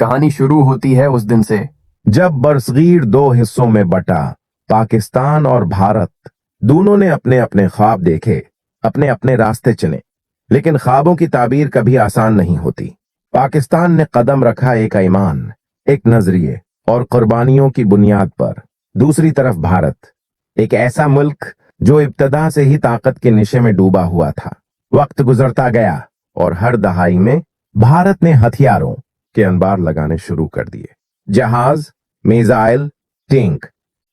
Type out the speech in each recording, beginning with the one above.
कहानी शुरू होती है उस दिन से जब बरसगीर दो हिस्सों में बटा पाकिस्तान और भारत दोनों ने अपने अपने ख्वाब देखे, अपने अपने रास्ते चुने, लेकिन ख्वाबों की ताबीर कभी आसान नहीं होती। पाकिस्तान ने कदम रखा एक ईमान, एक नजरिए और कुर्बानियों की बुनियाद पर। दूसरी तरफ भारत, एक ऐसा मुल्क जो इब्तदा से ही ताकत के नशे में डूबा हुआ था। वक्त गुजरता गया और हर दहाई में भारत ने हथियारों के अंबार लगाने शुरू कर दिए। जहाज, मिसाइल, टैंक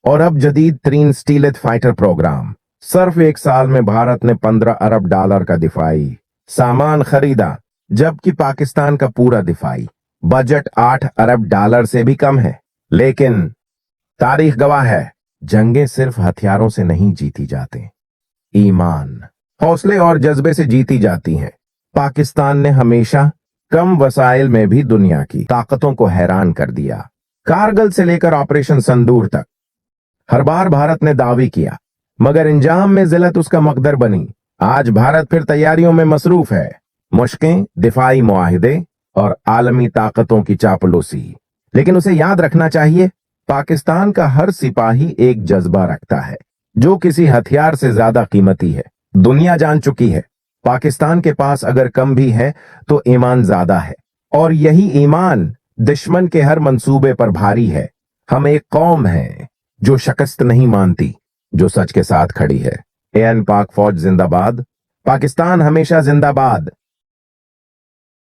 और अब जदीद तरीन स्टीलेट फाइटर प्रोग्राम। सिर्फ एक साल में भारत ने 15 अरब डॉलर का दिफाई सामान खरीदा, जबकि पाकिस्तान का पूरा दिफाई बजट 8 अरब डॉलर से भी कम है। लेकिन तारीख गवाह है, जंगें सिर्फ हथियारों से नहीं जीती जाती, ईमान, हौसले और जज्बे से जीती जाती हैं। पाकिस्तान ने हमेशा कम वसाइल में भी दुनिया की ताकतों को हैरान कर दिया। कारगिल से लेकर ऑपरेशन संदूर तक हर बार भारत ने दावी किया, मगर इंजाम में जिल्लत उसका मकदर बनी। आज भारत फिर तैयारियों में मसरूफ है, मुश्कें, दिफाई मुआहिदे और आलमी ताकतों की चापलूसी। लेकिन उसे याद रखना चाहिए, पाकिस्तान का हर सिपाही एक जज्बा रखता है जो किसी हथियार से ज्यादा कीमती है। दुनिया जान चुकी है, पाकिस्तान के पास अगर कम भी है तो ईमान ज्यादा है, और यही ईमान दुश्मन के हर मंसूबे पर भारी है। हम एक कौम हैं जो शिकस्त नहीं मानती, जो सच के साथ खड़ी है। एन पाक फौज जिंदाबाद, पाकिस्तान हमेशा जिंदाबाद।